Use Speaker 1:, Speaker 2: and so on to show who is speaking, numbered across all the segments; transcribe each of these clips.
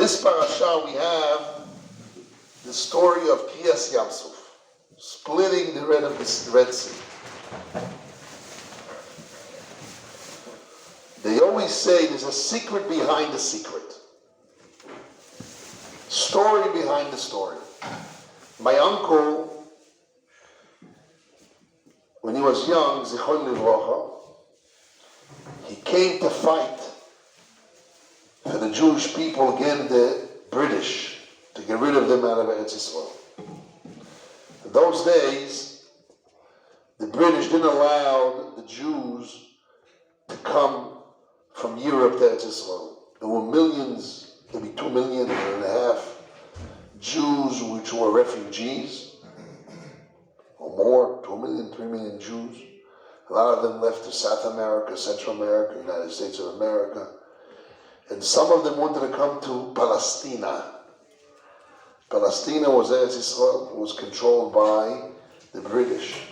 Speaker 1: this parasha we have the story of Kriyas Yamsuf, splitting the Red Sea. They always say there's a secret behind the secret. Story behind the story. My uncle, when he was young, Zichron Livrocha, he came to fight for the Jewish people against the British, to get rid of them out of Eretz Yisrael. In those days, the British didn't allow the Jews to come from Europe to Eretz Yisrael. There were millions, maybe 2.5 million Jews which were refugees, or more, 2 million, 3 million Jews. A lot of them left to South America, Central America, United States of America. And some of them wanted to come to Palestina. Palestina was Eretz Yisrael, was controlled by the British.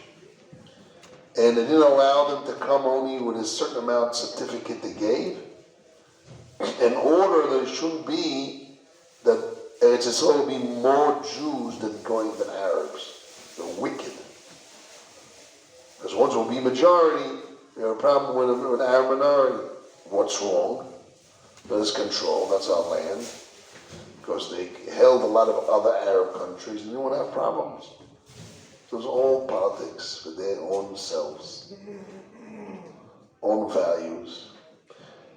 Speaker 1: And they didn't allow them to come only with a certain amount of certificate they gave, in order that it shouldn't be that Eretz Yisrael would be more Jews than Arabs. They're wicked. Because once it will be majority, you have a problem with an Arab minority. What's wrong? Let us control, that's our land. Because they held a lot of other Arab countries and they won't have problems. So it's all politics for their own selves, own values.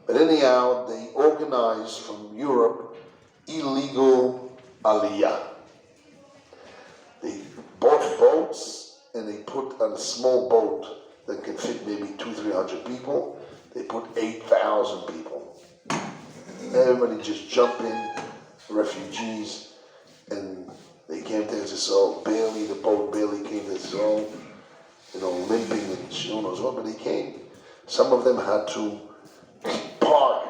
Speaker 1: But anyhow, they organized from Europe illegal aliyah. They bought boats and they put on a small boat that can fit maybe 200-300 people, they put 8,000 people. Everybody just jumped in, refugees, and they came to Israel, the boat barely came to Israel, limping and who knows what, but they came. Some of them had to park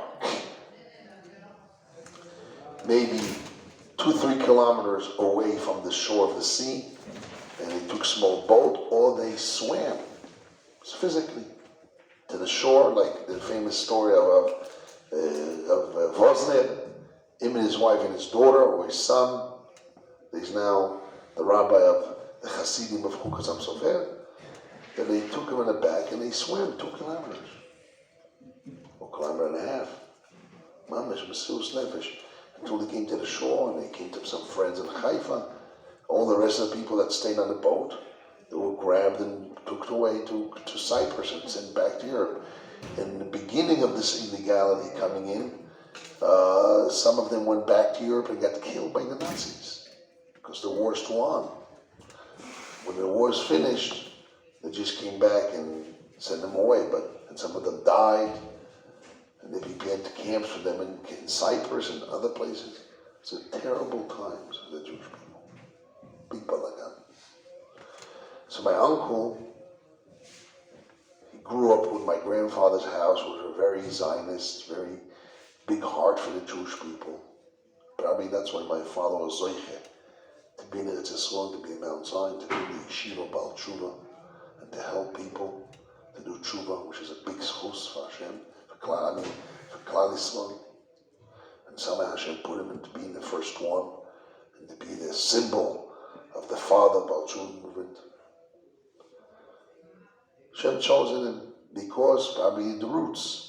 Speaker 1: maybe 2-3 kilometers away from the shore of the sea, and they took a small boat, or they swam physically to the shore, like the famous story of Vosner, him and his wife and his daughter, or his son. He's now the rabbi of the Hasidim of Chukas Am Sofer. And they took him in the back and they swam 2 kilometers, or 1.5 kilometers. Mamish, Mesilas Nefesh, until they came to the shore, and they came to some friends in Haifa. All the rest of the people that stayed on the boat, they were grabbed and took away to Cyprus and sent back to Europe. In the beginning of this illegality coming in, some of them went back to Europe and got killed by the Nazis because the war still on. When the war is finished, they just came back and sent them away. And some of them died, and they began to camps for them in Cyprus and other places. It's a terrible times for the Jewish people. Big balagan. So my uncle, he grew up with my grandfather's house, which was very Zionist, very big heart for the Jewish people. Probably that's why my father was Zoiche, to be in Eretz Yisrael, to be in Mount Zion, to be in the Yeshiva, Bal Tshuva, and to help people to do Tshuva, which is a big schus for Hashem, for Klal Yisrael. And somehow Hashem put him into being the first one, and to be the symbol of the father Bal Tshuva movement. Hashem chosen him because probably the roots.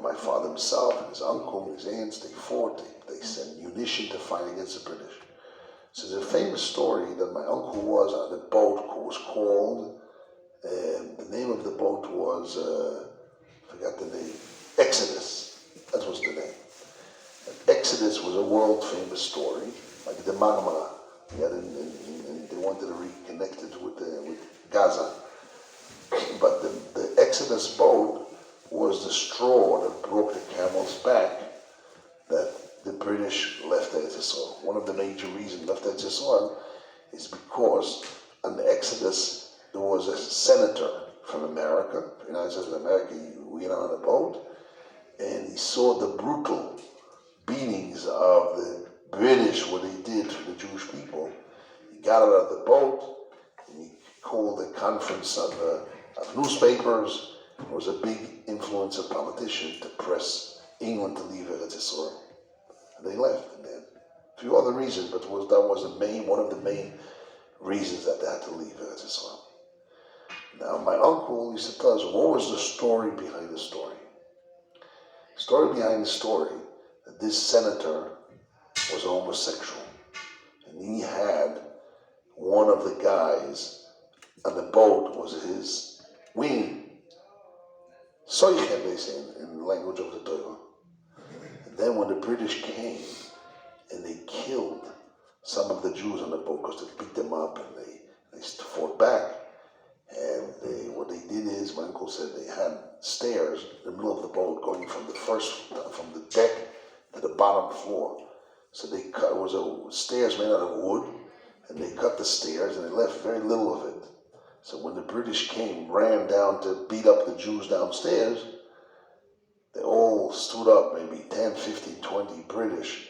Speaker 1: My father himself and his uncle and his aunts, they fought, they sent munition to fight against the British. So there's a famous story that my uncle was on a boat was called, the name of the boat was, I forgot the name, Exodus. That was the name. And Exodus was a world famous story, like the Marmara. And they wanted to reconnect it with Gaza. But the Exodus boat was the straw that broke the camel's back that the British left Eretz Yisrael. One of the major reasons left Eretz Yisrael is because on the Exodus there was a senator from America, the United States of America. He went on a boat and he saw the brutal beatings of the British, what they did to the Jewish people. He got out of the boat and he called a conference of newspapers. There was a big influence of politicians to press England to leave Eretz Yisrael. And they left. And then a few other reasons, but that was one of the main reasons that they had to leave Eretz Yisrael. Now, my uncle used to tell us, what was the story behind the story? The story behind the story, that this senator was homosexual. And he had one of the guys on the boat was his wing. Soichem, they say in the language of the Torah. And then when the British came and they killed some of the Jews on the boat because they beat them up and they fought back. And what they did is, my uncle said they had stairs in the middle of the boat going from the deck to the bottom floor. So it was stairs made out of wood, and they cut the stairs and they left very little of it. So when the British ran down to beat up the Jews downstairs, they all stood up, maybe 10, 15, 20 British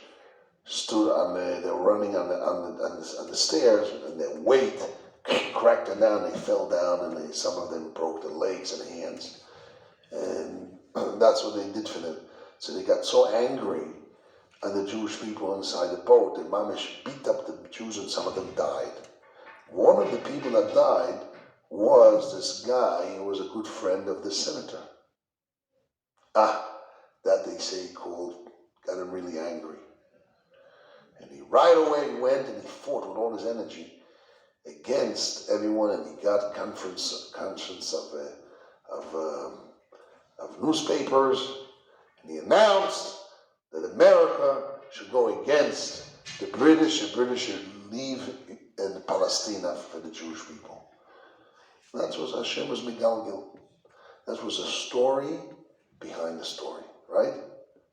Speaker 1: stood they were running on the stairs, and their weight cracked them down, they fell down, and some of them broke their legs and hands. And that's what they did for them. So they got so angry at the Jewish people inside the boat, that Mamish beat up the Jews and some of them died. One of the people that died was this guy who was a good friend of the senator. That they say got him really angry. And he right away went and he fought with all his energy against everyone, and he got conscience of newspapers, and he announced that America should go against the British. The British should leave in Palestine for the Jewish people. That was Hashem was Megalgil. That was a story behind the story, right?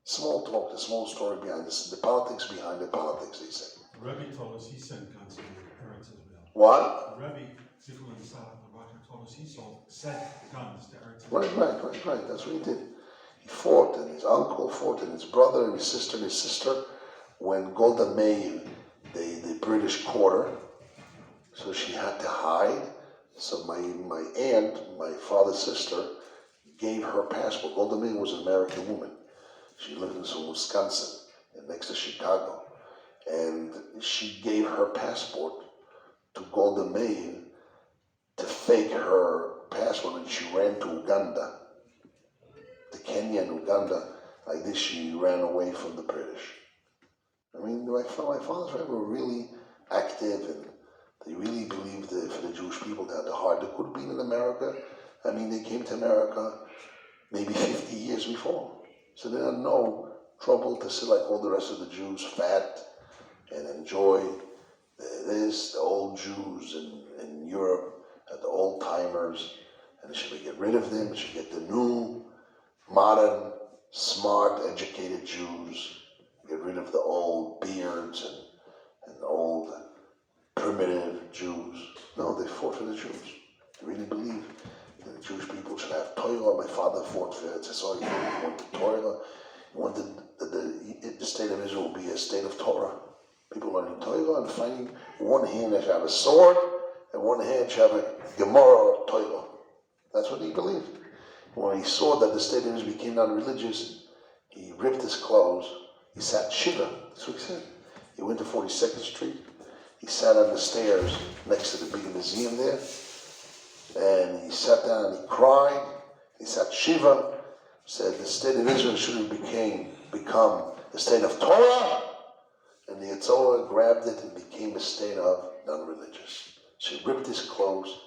Speaker 1: Small talk, the small story behind this, the politics behind the politics, they say.
Speaker 2: Rabbi told us he sent guns to Eretz Israel.
Speaker 1: What?
Speaker 2: Rabbi, Zichron Salah, the Rosh, told us he sent guns to Eretz Israel.
Speaker 1: Right. That's what he did. He fought, and his uncle fought, and his brother, and his sister. When Golda Meir, the British caught her, so she had to hide. So my aunt, my father's sister, gave her passport. Golda Meir was an American woman. She lived in Wisconsin, next to Chicago. And she gave her passport to Golda Meir to fake her passport, and she ran to Uganda. To Kenya and Uganda. Like this, she ran away from the British. I mean, my father's family were really active, and they really believed that for the Jewish people they had the heart. They could have been in America. I mean, they came to America maybe 50 years before. So they had no trouble to sit like all the rest of the Jews, fat, and enjoy the old Jews in Europe, the old timers, and they should get rid of them. They should get the new, modern, smart, educated Jews. Get rid of the old beards and the old primitive Jews. No, they fought for the Jews. They really believe that the Jewish people should have Torah. My father fought for it. So he wanted Torah. He wanted that the state of Israel be a state of Torah. People learning Torah and finding one hand that should have a sword and one hand should have a Gemara or Torah. That's what he believed. When he saw that the state of Israel became non-religious, he ripped his clothes. He sat Shiva. That's what he said. He went to 42nd Street. He sat on the stairs next to the big museum there. And he sat down and he cried. He sat Shiva. Said the state of Israel should have become the state of Torah. And the Yitzchak grabbed it and became a state of non-religious. So he ripped his clothes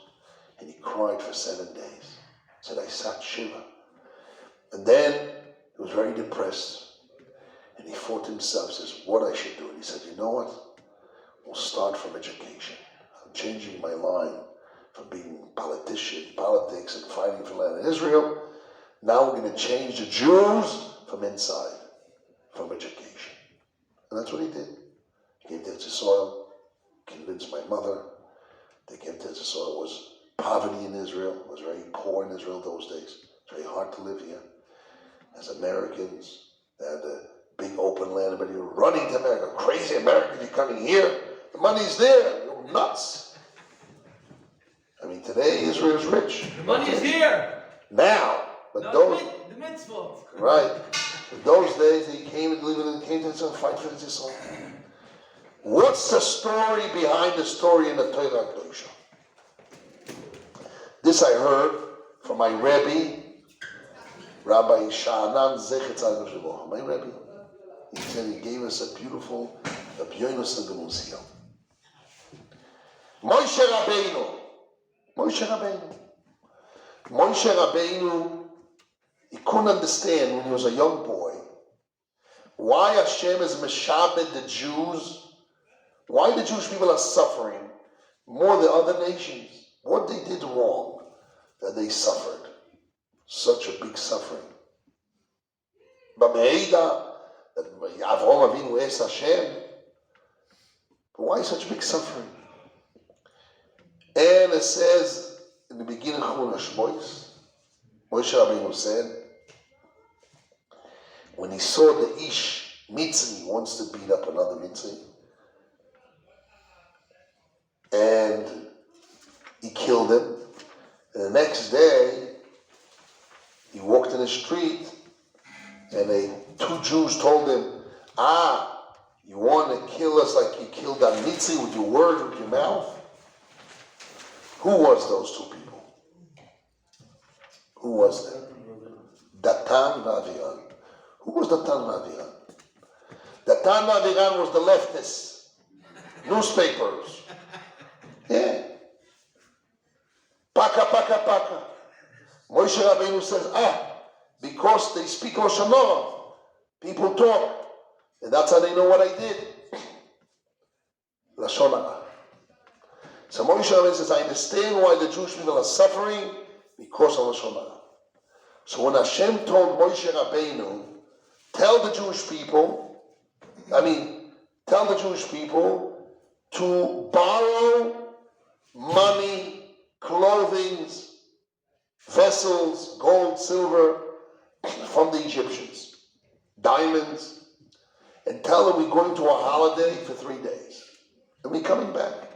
Speaker 1: and he cried for 7 days. Said, I sat Shiva. And then he was very depressed. And he thought to himself, says, what I should do. And he said, you know what? We'll start from education. I'm changing my line from being politics and fighting for land in Israel. Now we're going to change the Jews from inside, from education. And that's what he did. He came to Eretz Yisrael, convinced my mother. They came to Eretz Yisrael. It was poverty in Israel. It was very poor in Israel those days. It's very hard to live here. As Americans, they had a big open land, everybody were running to America. Crazy Americans, you're coming here. The money's there. You're nuts. I mean, today Israel's rich.
Speaker 3: The money is here.
Speaker 1: Now. But
Speaker 3: no,
Speaker 1: those,
Speaker 3: the mitzvot.
Speaker 1: right. In those days, they came to fight for Israel. What's the story behind the story in the Torah Kedosha? This I heard from my Rabbi, Rabbi Sha'anan Zechet Tzaddik Shavot. My Rabbi, he said he gave us a beautiful Abyonos and Gemusia. Moshe Rabbeinu, he couldn't understand when he was a young boy why Hashem is meshabed the Jews, why the Jewish people are suffering more than other nations. What they did wrong that they suffered such a big suffering. B'meida, Avraham Avinu asked Hashem, but why such big suffering? And it says in the beginning of Moshe Rabbeinu said, when he saw the Ish Mitzri wants to beat up another Mitzri, and he killed him, and the next day he walked in the street, and two Jews told him, you want to kill us like you killed that Mitzri with your words, with your mouth? Who was those two people? Who was them? Datan and Aviran. Who was Datan and Aviran? Datan and Aviran was the leftists. Newspapers. Yeah. Paka. Moshe Rabbeinu says, because they speak Lashon Hara, people talk. And that's how they know what I did. Lashon Hara. So Moshe Rabbeinu says, I understand why the Jewish people are suffering because of Lashon Hara. So when Hashem told Moshe Rabbeinu, tell the Jewish people to borrow money, clothing, vessels, gold, silver, from the Egyptians, diamonds, and tell them we're going to a holiday for 3 days, and we're coming back.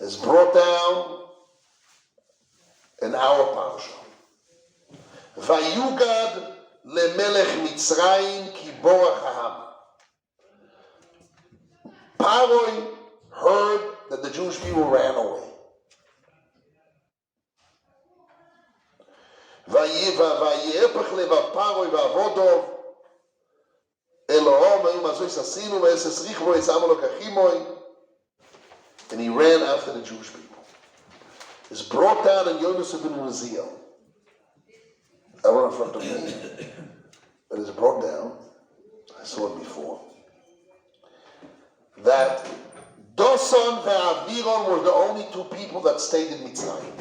Speaker 1: It's brought down in our parsha. Vayugad lemelech Mitzrayim ki borach ha'am. Pharoh heard that the Jewish people ran away. Vayepach levav Pharoh va'avodov Elohom v'yom azoi sasinu v'eses richvo etzam lokachimoy. And he ran after the Jewish people. It's brought down in Yonos ibn Uziel. I went in front of me, but it's brought down. I saw it before. That Dosan and Aviron were the only two people that stayed in Mitzrayim.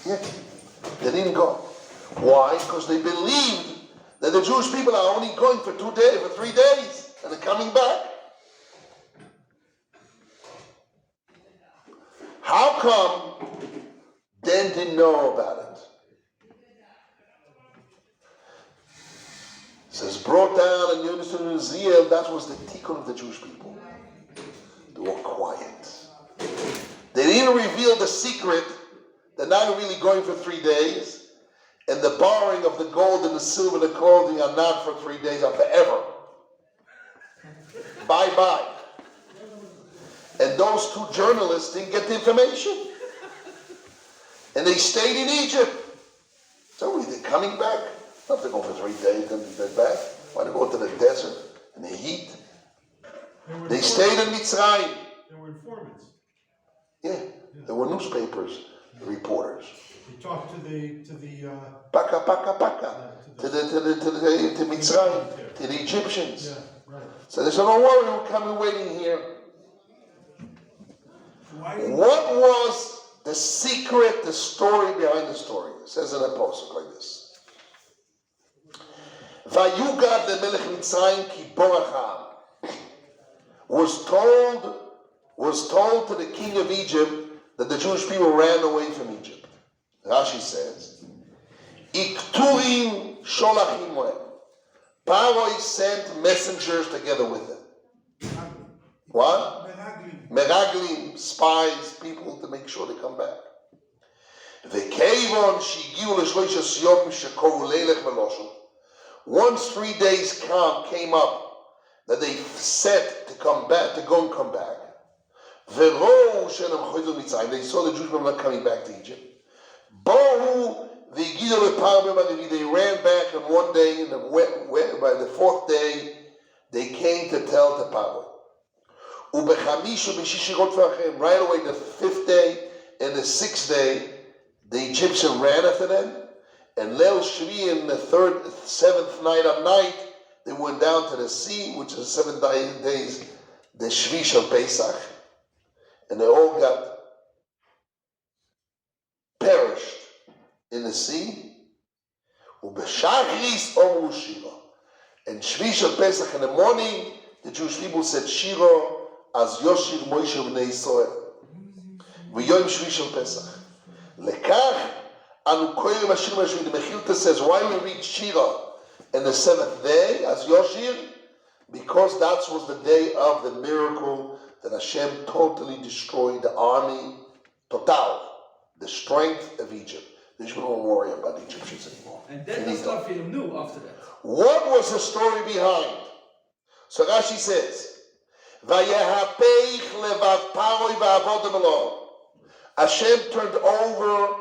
Speaker 1: Yeah. They didn't go. Why? Because they believed that the Jewish people are only going for 3 days, and they're coming back. How come Dan didn't know about it? It says, brought down and Yonah and Uziel, that was the tikkun of the Jewish people. They were quiet. They didn't reveal the secret. They're not really going for 3 days, and the borrowing of the gold and the silver and the clothing are not for 3 days, are forever. Bye-bye. And those two journalists didn't get the information. And they stayed in Egypt. So they're coming back. Not to go for 3 days, then they're back. Why to go to the desert in the heat? They stayed in Mitzrayim.
Speaker 2: They were informants.
Speaker 1: Yeah, there were newspapers, reporters.
Speaker 2: They talked to the
Speaker 1: Paka. To Mitzrayim, to the Egyptians.
Speaker 2: Yeah, right.
Speaker 1: So they said, don't worry, we're coming waiting here. What was the secret, the story behind the story? It says in a post like this. Vayugad lemelech Mitzrayim ki borach ha'am. Was told to the king of Egypt that the Jewish people ran away from Egypt. Rashi says, Ikturim sholachim moem. Pharoh sent messengers together with them. What? Meraglim, spies, people to make sure they come back. וכיוון שהגיעו ל3 יום שקראו לילך ולושו, once 3 days came up that they set to come back, to go and come back, וראו שהם חוזרים למצרים, they saw the Jewish people not coming back to Egypt, באו והגיעו לפרעה במרבי, they ran back on one day, and by the 4th day, they came to tell to Pharoh. ובחמיש ובשישי רודפו אחריהם, right away the 5th day and the 6th day, the Egyptian ran after them, and Leil Shvi in the 7th night at night, they went down to the sea, which is 7 days, the Shvi Shel Pesach, and they all got perished in the sea. Ubeshachris Omru Shira. And Shvi Shel Pesach in the morning, the Jewish people said Shira as Yoshir Moshe Bnei Yisrael. V'yom Shvi Shel Pesach. Lekach anu koyim Hashir Mashvi. The Mechilta says, why we read Shira in the 7th day as Yoshir? Because that was the day of the miracle that Hashem totally destroyed the army, total, the strength of Egypt. The Jews don't worry about the Egyptians anymore.
Speaker 3: And that was not film new after that.
Speaker 1: What was the story behind? So Rashi says, Vayehapeich levav paroi va'avodem lo. Hashem turned over,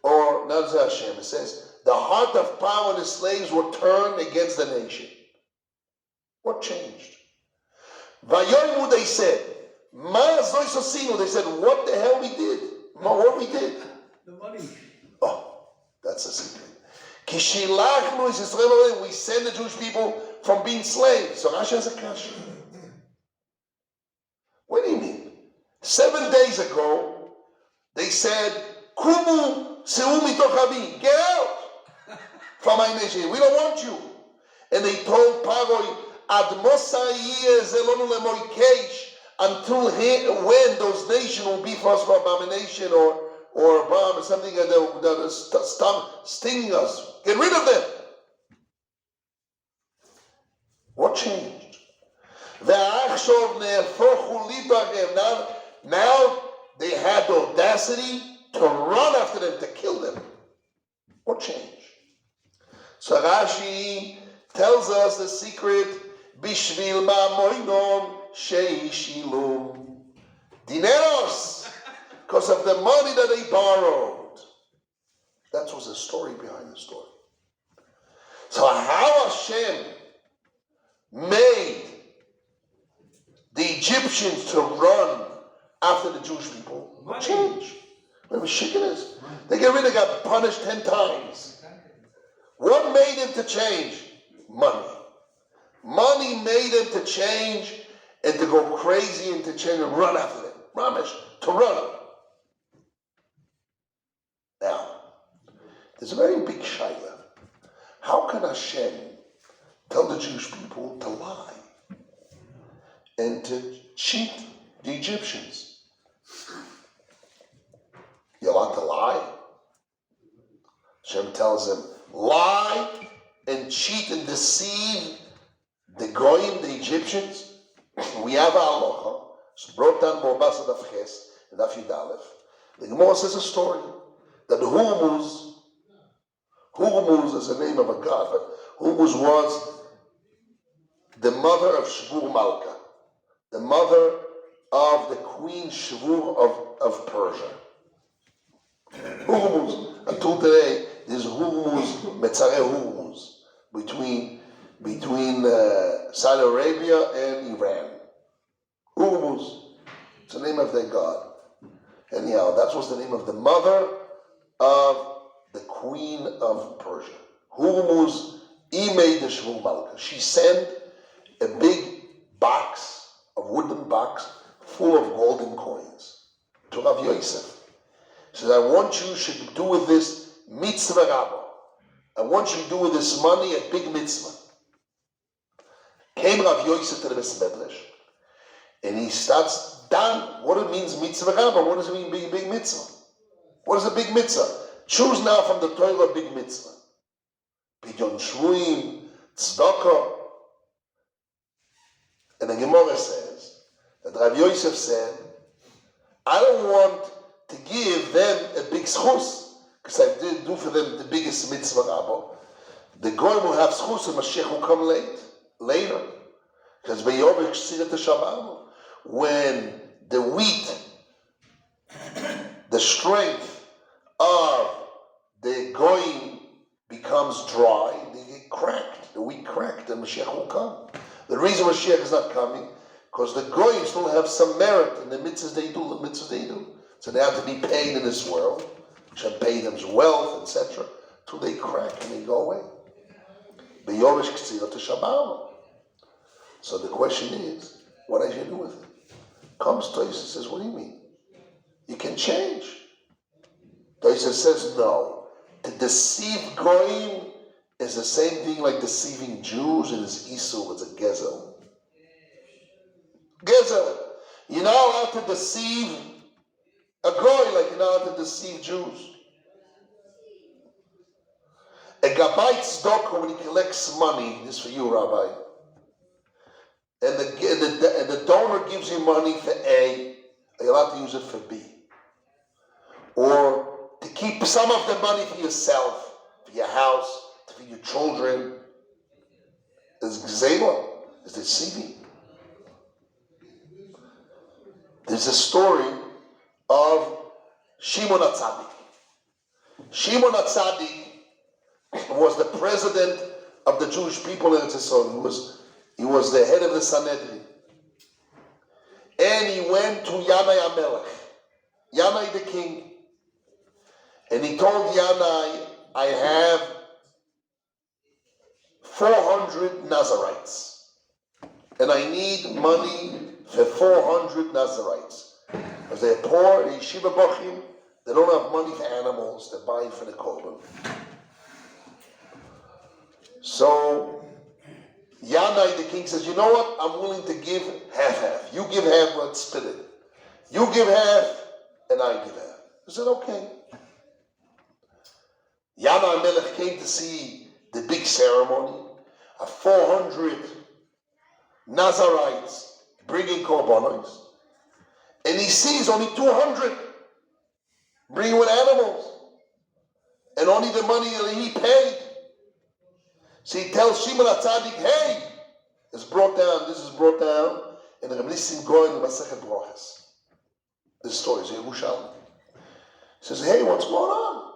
Speaker 1: or not Hashem, it says, the heart of Pharoh and his slaves were turned against the nation. What changed? Vayomu, they said, Ma zois osinu, they said, what the hell we did? What we did?
Speaker 3: The money.
Speaker 1: Oh, that's a secret. Kishilachnu is Israel, we send the Jewish people from being slaves. So Rashi has a kasha. What do you mean? 7 days ago, they said, Kumu seu mitochabi, get out from my nation. We don't want you. And they told Pharoh, Ad Mosai zelonu lemoikesh, until when those nations will be for us for abomination or bomb or something that will stop stinging us. Get rid of them. What changed? Now they had the audacity to run after them, to kill them. What changed? So Rashi tells us the secret. Bishvil ma'moinon sheishilum dineros, because of the money that they borrowed. That was the story behind the story. So how Hashem made the Egyptians to run after the Jewish people? What changed? Remember Shikhanis? They got punished 10 times. What made them to change? Money. Money made them to change and to go crazy and to change and run after them. Ramesh, to run. Now, there's a very big shaila. How can Hashem tell the Jewish people to lie and to cheat the Egyptians? You're allowed to lie? Hashem tells them, lie and cheat and deceive the Goyim, the Egyptians. We have our halacha. It's brought down Bobasa Daf Ches and Daf Yud Aleph. The Gemara says a story that Hormuz is the name of a god, but Hormuz was the mother of Shvur Malka, the mother of the queen Shvur of Persia. Hormuz, until today, there's Hormuz, Metzareh Hormuz, between Saudi Arabia and Iran. Hormuz, it's the name of their god. Anyhow, that was the name of the mother of the queen of Persia. Hormuz, he made the Shvur Malka. She sent a big box, a wooden box, full of golden coins to Rav Yosef. She said, I want you to do with this mitzvah rabba. I want you to do with this money a big mitzvah. Came Rav Yosef to the Beis Medrash, and he starts down what it means mitzvah rabba. What does it mean big mitzvah? What is a big mitzvah? Choose now from the Torah a big mitzvah. Pidyon Shvuim, Tzedakah. And the Gemara says that Rav Yosef said, I don't want to give them a big schus. because I did do for them the biggest mitzvah rabba. The goyim will have schus and Mashiach will come later. Because Beyovish Tzira Teshabanu, when the wheat, the strength of the goyim becomes dry, they get cracked. The wheat cracked, and Mashiach will come. The reason Mashiach is not coming, because the goyim still have some merit in the mitzvahs they do. So they have to be paid in this world, should pay them wealth, etc., till they crack and they go away. Beyovish Tzira Teshabanu. So the question is, what I should do with it? Comes Toysa and says, what do you mean? You can change. Toysa says, no. To deceive Goyim is the same thing like deceiving Jews, and it's Isu, it's a Gezel. Gezel. You're not allowed to deceive a Goy like you're not allowed to deceive Jews. A Gabbai Tzedakah, when he collects money, this is for you, Rabbi, and the donor gives you money for A, you're allowed to use it for B. Or to keep some of the money for yourself, for your house, for your children. Is Gzela, is deceiving. There's a story of Shimon HaTzadik. Shimon HaTzadik was the president of the Jewish people in Eretz Yisrael. He was the head of the Sanhedrin. And he went to Yanai HaMelech, Yanai the king. And he told Yanai, I have 400 Nazarites. And I need money for 400 Nazarites. Because they're poor, they're Yeshiva Bochim, they don't have money for animals, they're buying for the Korban. So, Yanai the king says, you know what? I'm willing to give half. You give half, let's split it. You give half, and I give half. He said, okay. Yanai Melech came to see the big ceremony of 400 Nazarites bringing korbanos, and he sees only 200 bringing with animals, and only the money that he paid. So he tells Shimon HaTzadik, hey, this is brought down in the Rabbi Nissim Goyen in Masechet Brochus. This story is Yerushalmi. He says, hey, what's going on?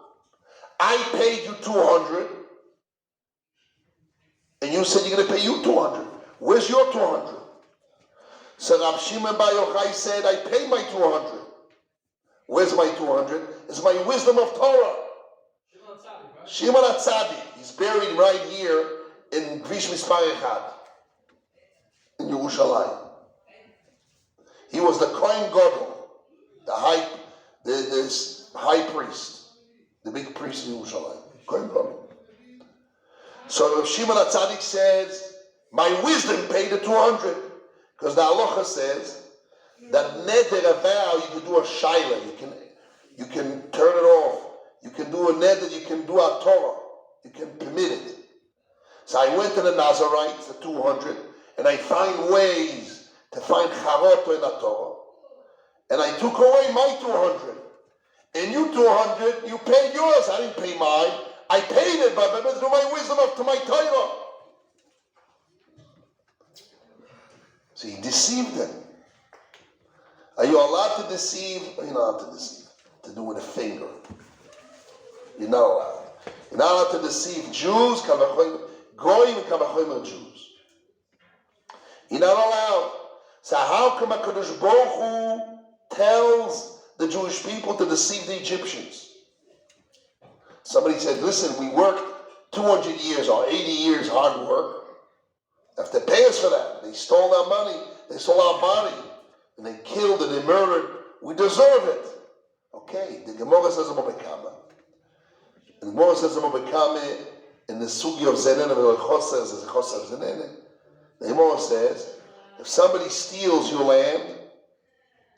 Speaker 1: I paid you 200, and you said you're going to pay you 200. Where's your 200? So Rab Shimon Bar Yochai said, I paid my 200. Where's my 200? It's my wisdom of Torah. Shimon HaTzadik. He's buried right here in Gvish Mispar Echad in Yerushalayim. He was the Kohen Gadol, the high priest, the big priest in Yerushalayim. Kohen Gadol. So Shimon HaTzadik says, my wisdom paid the 200, because the halacha says that neder, a vow, you can do a shaila, you can turn it off. You can do a neder, you can do a Torah. You can permit it. So I went to the Nazarites, the 200, and I find ways to find charoto in the Torah. And I took away my 200. And you 200, you paid yours. I didn't pay mine. I paid it, but through my wisdom to my Torah. So he deceived them. Are you allowed to deceive, or you're not allowed to deceive? To do with a finger. You're not allowed. You're not allowed to deceive Jews, Goyim, and Jews. You're not allowed. So how come HaKadosh Baruch Hu tells the Jewish people to deceive the Egyptians? Somebody said, listen, we worked 200 years or 80 years hard work. They have to pay us for that. They stole our money. They stole our body. And they killed and they murdered. We deserve it. Okay, the Gemara says about Bekama. And the Gemara says about Bekama in the Sugi of Zenene, the Choser says the Choser of Zenene. The Gemara says, if somebody steals your land,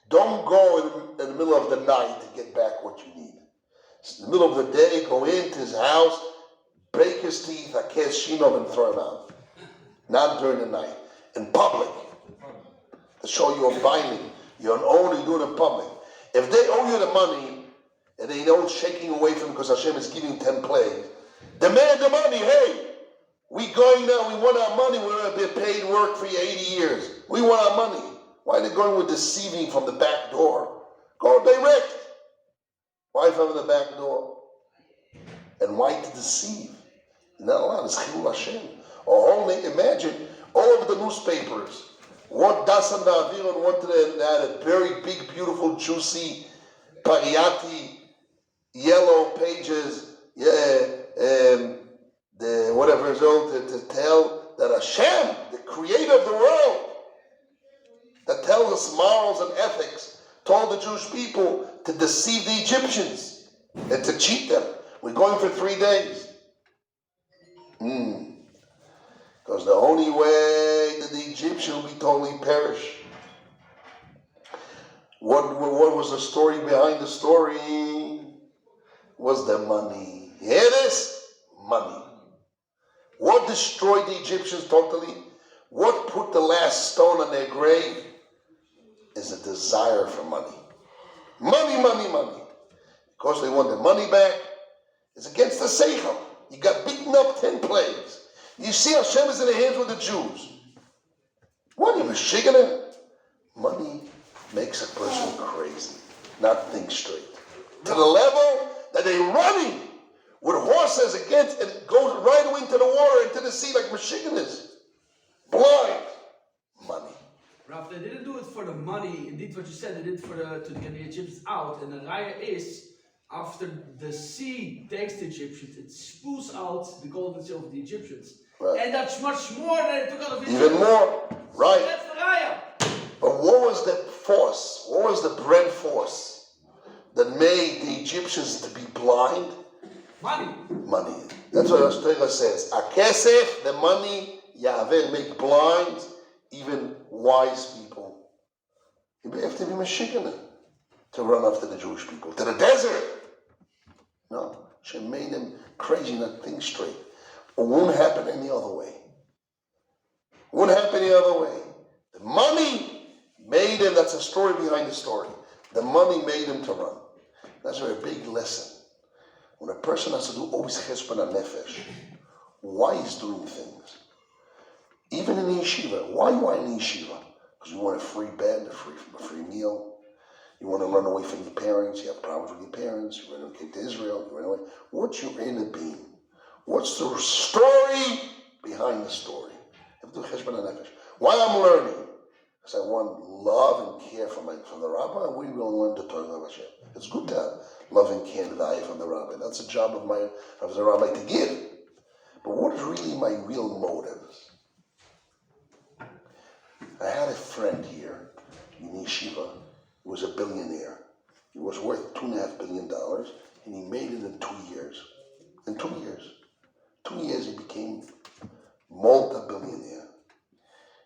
Speaker 1: don't go in the middle of the night to get back what you need. In the middle of the day, go into his house, break his teeth, akez shinov, and throw him out. Not during the night. In public. To show you a binding. You're an owner, you do it in public. If they owe you the money, and they know it's shaking away from because Hashem is giving 10 plagues, demand the money. Hey, we going now, we want our money, we're going to be paid work for you 80 years. We want our money. Why are they going with deceiving from the back door? Go direct. Why from the back door? And why to deceive? You're not allowed. It's Chilul Hashem. Or only imagine all over the newspapers. What Dasan Da'aviron wanted to add a very big, beautiful, juicy, pariyati, yellow pages, the whatever is all to tell that Hashem, the creator of the world, that tells us morals and ethics, told the Jewish people to deceive the Egyptians and to cheat them. We're going for 3 days. Because the only way that the Egyptian will be totally perish. What was the story behind the story? Was the money. Hear this? Money. What destroyed the Egyptians totally? What put the last stone on their grave? Is a desire for money. Money, money, money. Because they want their money back. It's against the Seichel. You got beaten up 10 plagues. You see Hashem is in the hands with the Jews. What are you, Michigan? Money makes a person crazy, not think straight. To the level that they're running with horses against and go right away into the water, into the sea like Michigan is. Blind. Money.
Speaker 3: Rav, they didn't do it for the money. Indeed, what you said, they did it to get the Egyptians out. And the raya is, after the sea takes the Egyptians, it spews out the gold and silver of the Egyptians.
Speaker 1: Right.
Speaker 3: And that's much more than it took out of Egypt.
Speaker 1: Even more. Right.
Speaker 3: That's the raya.
Speaker 1: But what was the force? What was the bread force that made the Egyptians to be blind?
Speaker 3: Money.
Speaker 1: Money. That's what Torah says. Akesef, the money, Yahweh make blind even wise people. You have to be Michigan to run after the Jewish people. To the desert. No. She made them crazy, not think straight. It won't happen any other way. Won't happen any other way. The money made him, that's a story behind the story. The money made him to run. That's a very big lesson. When a person has to do always cheshbon nefesh, why he's doing things. Even in the yeshiva. Why you are in the yeshiva? Because you want a free bed, a free meal. You want to run away from your parents. You have problems with your parents. You run away to Israel. You run away. What's your inner being? What's the story behind the story? You have to do cheshbon nefesh. Why I'm learning? Because I want love and care from the Rabbi. We will learn the Torah of Hashem. It's good to have love and care and value from the Rabbi. That's the job of the Rabbi to give. But what is really my real motives? I had a friend here in Yeshiva who was a billionaire. He was worth $2.5 billion, and he made it in 2 years. In 2 years. 2 years he became multi-billionaire.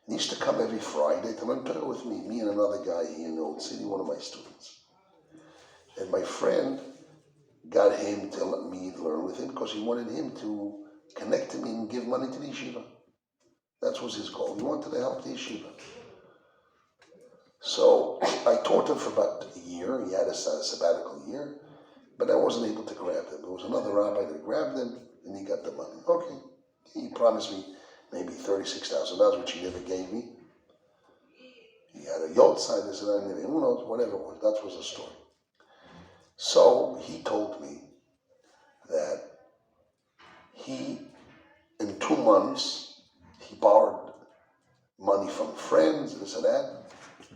Speaker 1: He used to come every Friday to learn Torah with me and another guy here in the Old City, one of my students. And my friend got him to let me learn with him because he wanted him to connect to me and give money to the yeshiva. That was his goal. He wanted to help the yeshiva. So I taught him for about a year. He had a sabbatical year, but I wasn't able to grab him. There was another rabbi that grabbed him, and he got the money. Okay. He promised me maybe $36,000, which he never gave me. He had a yacht side, this and that, who knows, whatever it was. That was the story. So he told me that in 2 months, he borrowed money from friends, this and that,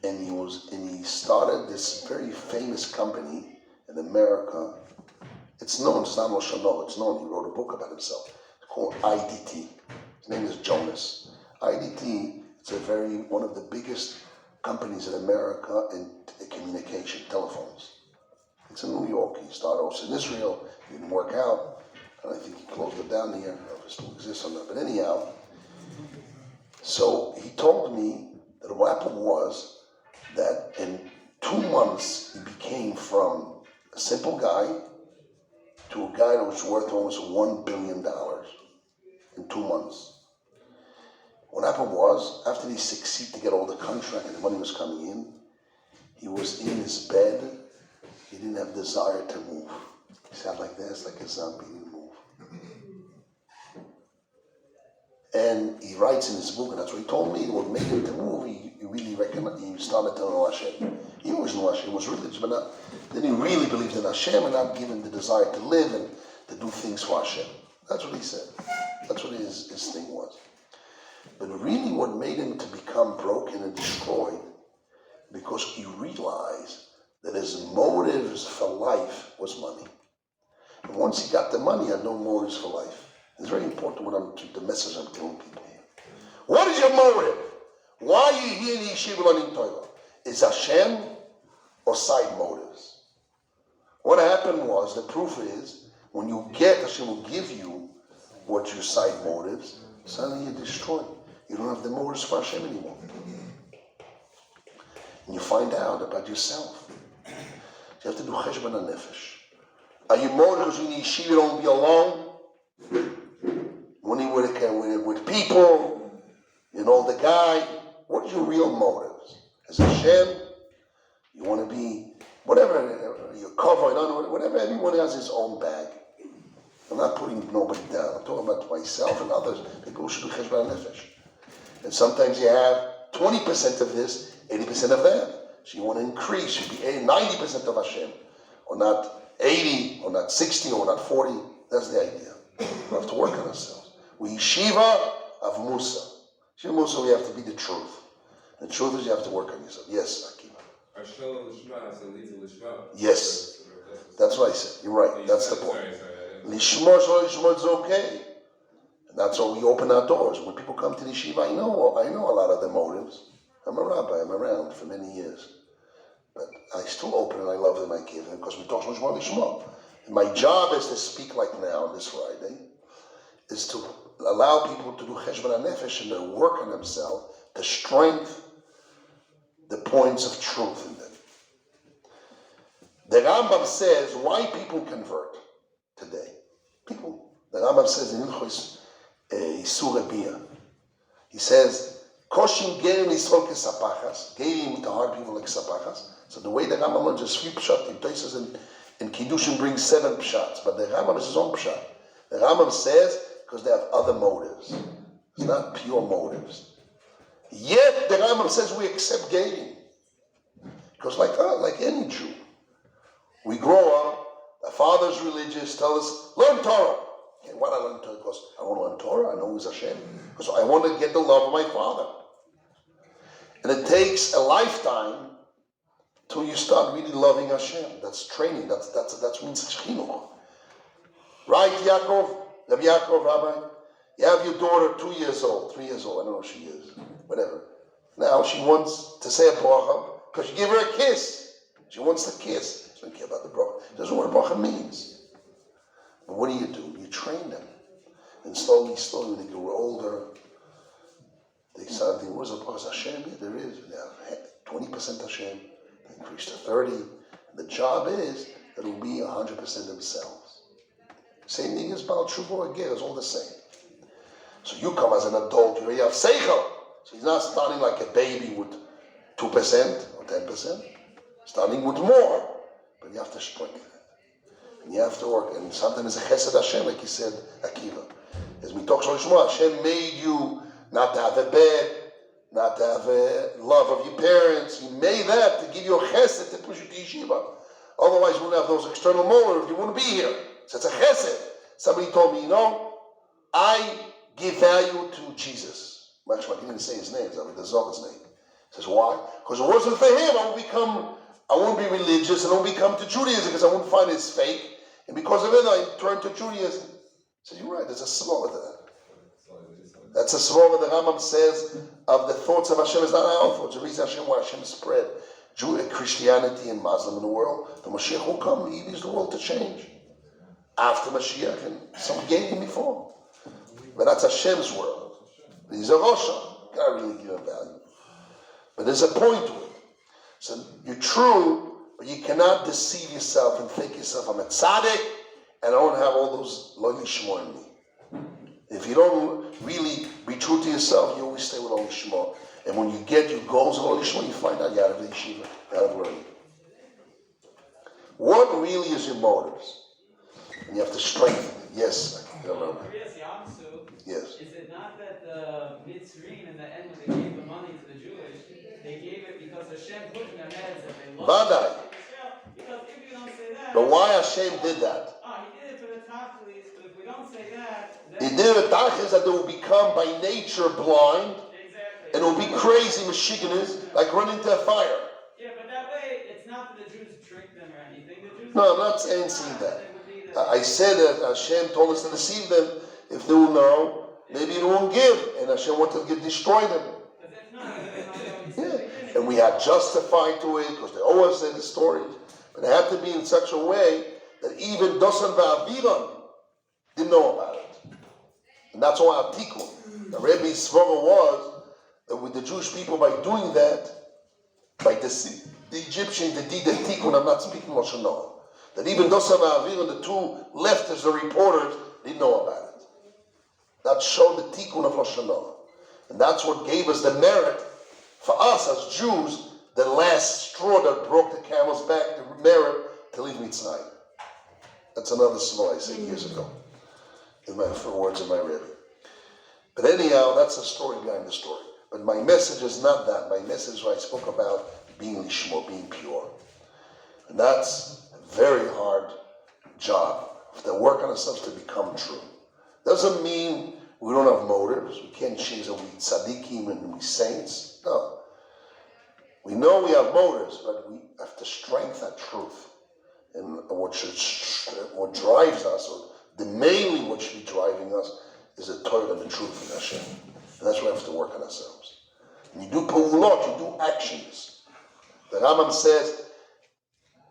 Speaker 1: and he started this very famous company in America. It's known, it's not Rosh, it's known. He wrote a book about himself. It's called IDT. His name is Jonas. IDT, it's one of the biggest companies in America in communication, telephones. It's in New York. He started also in Israel. It didn't work out. And I think he closed it down here. I don't know if it still exists or not. But anyhow, so he told me that what happened was that in 2 months, he became from a simple guy to a guy that was worth almost $1 billion in 2 months. What happened was, after he succeeded to get all the contract and the money was coming in, he was in his bed he didn't have desire to move. He sat like this, like a zombie, he didn't move. And he writes in his book, and that's what he told me, what made him to move, he really recognized, he started to know Hashem. He always knew Hashem, was religious, but not, then he really believed in Hashem and not given the desire to live and to do things for Hashem. That's what he said. That's what his thing was. But really what made him to become broken and destroyed, because he realized that his motives for life was money. And once he got the money, he had no motives for life. It's very important the message I'm telling people here. What is your motive? Why are you here in Yeshiva learning Torah? Is Hashem or side motives? What happened was, the proof is, when you get, Hashem will give you what your side motives, suddenly you're destroyed. You don't have the motives for Hashem anymore. And you find out about yourself. You have to do cheshbon hanefesh. Are you motivated because you in Yeshiva don't be alone? When you're with people, you know the guy. What are your real motives? As Hashem, you want to be, whatever, your cover, whatever, everyone has his own bag. I'm not putting nobody down. I'm talking about myself and others. People should do cheshbon hanefesh. And sometimes you have 20% of this, 80% of that. So you want to increase. You should be 90% of Hashem. Or not 80, or not 60, or not 40. That's the idea. We have to work on ourselves. We Yeshiva of Musa. Yeshiva Musa, we have to be the truth. The truth is you have to work on yourself. Yes, Akiva. Yes. That's what I said. You're right. That's the point. Lishma, Lishma is okay. And that's why we open our doors. When people come to the Yeshiva, I know a lot of the motives. I'm a rabbi. I'm around for many years. But I still open and I love them, I give them, because we talk so much about Lishma. And my job is to speak like now, this Friday, is to allow people to do cheshbon hanefesh and to work on themselves, to strengthen the points of truth in them. The Rambam says why people convert today. People, the Rambam says in Ilchos Isur Bia, he says, Koshim gerim Yisrael kesapachas, gerim to hard people like sapachas. So the way the Rambam learns is 3 pshat, in places in Kiddushin brings 7 pshats, but the Rambam is his own pshat. The Rambam says, because they have other motives. It's not pure motives. Yet the Rambam says we accept gating. Because like any Jew, we grow up, our father's religious, tell us, learn Torah. Okay, why do I learn Torah? Because I want to learn Torah, I know who's Hashem. Because I want to get the love of my father. And it takes a lifetime till you start really loving Hashem. That's training, that's means chinuch. Right, Yaakov? Rabbi Yaakov, Rabbi? You have your daughter 2 years old, 3 years old, I don't know if she is, whatever. Now she wants to say a bracha, because you give her a kiss. She wants the kiss. She doesn't care about the bracha. She doesn't know what a bracha means. But what do? You train them. And slowly, when they grow older, they start thinking, where's the bracha? Hashem? Yeah, there is. They have 20% Hashem. They increase to 30. The job is that it will be 100% themselves. Same thing as Baal Tshuva or Ger, it's all the same. So you come as an adult, you have seichel. So he's not starting like a baby with 2% or 10%. Starting with more. But you have to strengthen it. And you have to work. And sometimes it's a chesed Hashem, like he said, Akiva. As we talk Shlosh Shmuel, Hashem made you not to have a bed, not to have a love of your parents. He made that to give you a chesed to push you to yeshiva. Otherwise you wouldn't have those external motives, you wouldn't be here. So it's a chesed. Somebody told me, I give value to Jesus. Actually, I didn't even say his name, it's the Zohar's name. He says, why? Because it wasn't for him, I won't be religious, and I won't become to Judaism because I won't find it's fake. And because of it, I turned to Judaism. He says, you're right, there's a svara to that. That's a svara the Rambam says of the thoughts of Hashem is not our thoughts. The reason why Hashem spread Christianity and Muslim in the world, the Mashiach will come, he needs the world to change. After Mashiach, and some gave him before. But that's Hashem's world. He's a Rosh. You can't really give him value. But there's a point to it. So you're true, but you cannot deceive yourself and think yourself, I'm a tzaddik, and I don't have all those lo lishma in me. If you don't really be true to yourself, you always stay with lo lishma. And when you get your goals of lo lishma, you find out you're out of the yeshiva, you're out of learning. What really is your motives? And you have to strengthen it. Yes, I don't know. Yes.
Speaker 4: Is it not that the Mitzrayim in the end, when they gave the money to the Jewish, they gave it because Hashem put in their heads that they loved Israel? Because if you don't say that...
Speaker 1: But why Hashem did that?
Speaker 4: He did it for the Tachlis, but if we don't say that...
Speaker 1: He did it Tachlis that they will become by nature blind.
Speaker 4: Exactly.
Speaker 1: And it will be crazy, Mashiganis, like running to a fire.
Speaker 4: Yeah, but that way, it's not that the Jews trick them or anything. The Jews
Speaker 1: No, I'm not saying that. I said that Hashem told us to deceive them. If they will know, maybe they won't give. And Hashem wanted to destroy them. Yeah. And we had justified to it because they always say the story. But it had to be in such a way that even Dosan Va'aviram didn't know about it. And that's why our tikkun. The Rebbe's svara was that with the Jewish people, by doing that, by the Egyptians, they did the tikkun. I'm not speaking Lashon Hara. That even Dosan Va'aviram, the two leftists, the reporters, didn't know about it. That showed the tikkun of Lashon Hara. And that's what gave us the merit for us as Jews, the last straw that broke the camel's back, the merit to leave Mitzrayim. That's another svara I said years ago, in my words of my Rebbe. But anyhow, that's the story behind the story. But my message is not that. My message is what I spoke about being lishmo, being pure. And that's a very hard job. We have to work on ourselves to become true. Doesn't mean we don't have motives. We can't change that we tzaddikim and we saints. No. We know we have motives, but we have to strengthen that truth. And what drives us, or mainly what should be driving us, is the Torah and the truth of Hashem. And that's why we have to work on ourselves. And you do pa'ulot, you do actions. The Rambam says,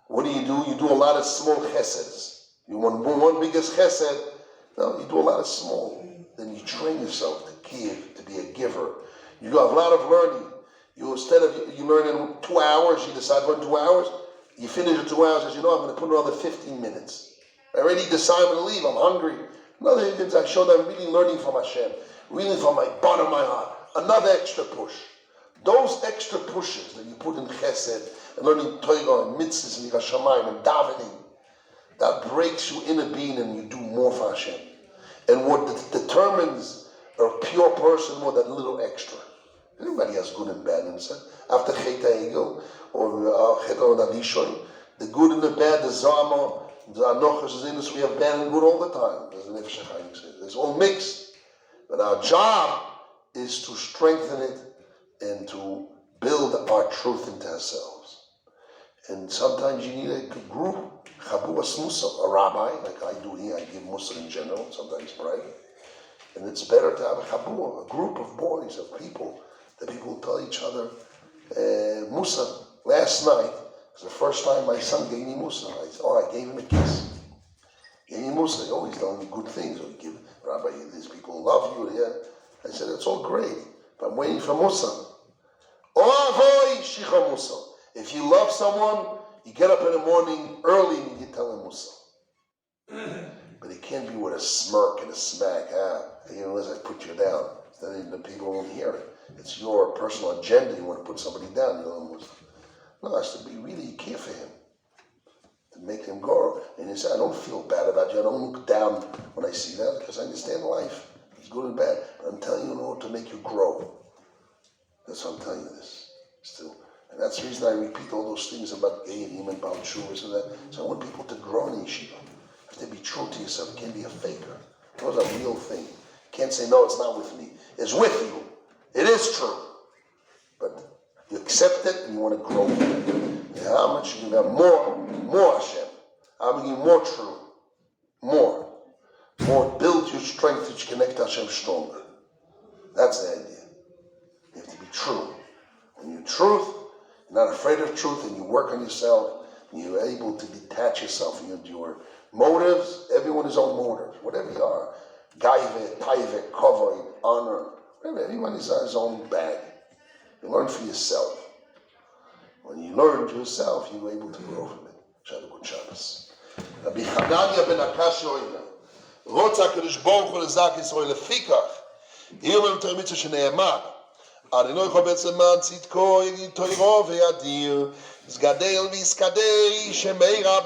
Speaker 1: what do? You do a lot of small cheseds. You want one biggest chesed. No, you do a lot of small. Then you train yourself to give, to be a giver. You have a lot of learning. Instead of you learn in 2 hours, you decide to learn 2 hours. You finish in 2 hours, as you know, I'm going to put another 15 minutes. I already decide I'm going to leave. I'm hungry. Another thing I show that I'm really learning from Hashem, really from my bottom of my heart. Another extra push. Those extra pushes that you put in Chesed and learning Torah and mitzvahs and Yiras Shamayim and davening, that breaks you in a being and you do more for Hashem. And what determines a pure person more that little extra. Everybody has good and bad inside. After Chet HaEgel or Chet HaRishon, the good and the bad, the Zama, the Anochas, the Zinus, we have bad and good all the time. There's an Nefesh HaChaim says. It's all mixed. But our job is to strengthen it and to build our truth into ourselves. And sometimes you need a group. Chabuas Musa, a rabbi, like I do here, I give Musa in general, sometimes pray. And it's better to have a chabua, a group of boys, of people, that people tell each other, Musa, last night, was the first time my son gave me Musa. I gave him a kiss. Gave me Musa, he always done good things. So give, Rabbi, these people love you. Yeah. I said, it's all great, but I'm waiting for Musa. Oh, avoy, shicha Musa. If you love someone, you get up in the morning early and you tell him Musa. But it can't be with a smirk and a smack. As I put you down. Then the people won't hear it. It's your personal agenda. You want to put somebody down. No, it has to be really, you care for him. To make him go. And he said, I don't feel bad about you. I don't look down when I see that because I understand life. It's good and bad. But I'm telling you in order to make you grow. That's why I'm telling you this. Still. And that's the reason I repeat all those things about Geirim and about Shuvas and that. So I want people to grow in Yeshiva. You have to be true to yourself. You can't be a faker. Those are real thing. You can't say, no, it's not with me. It's with you. It is true. But you accept it and you want to grow with it. And how much you can have more Hashem. How many more true. More. Build your strength that you connect to Hashem stronger. That's the idea. You have to be true. When you're truth, you're not afraid of truth, and you work on yourself, and you're able to detach yourself from your motives. Everyone has own motives, whatever you are. Gaive, taive, kavod, honor, whatever. Everyone has his own bag. You learn for yourself. When you learn to yourself, you're able to grow from it. Shabbat Shabbos. Rabbi Hanania ben Akash Yoina. Rotza Kadosh Baruch Hu lezak Yisrael lefikach. Yirmem termitzah shene'emar. אני לא יכול בעצם למען צדקו, יגיד תוירו וידיר, יסגדל ויסקדש, שמי רבו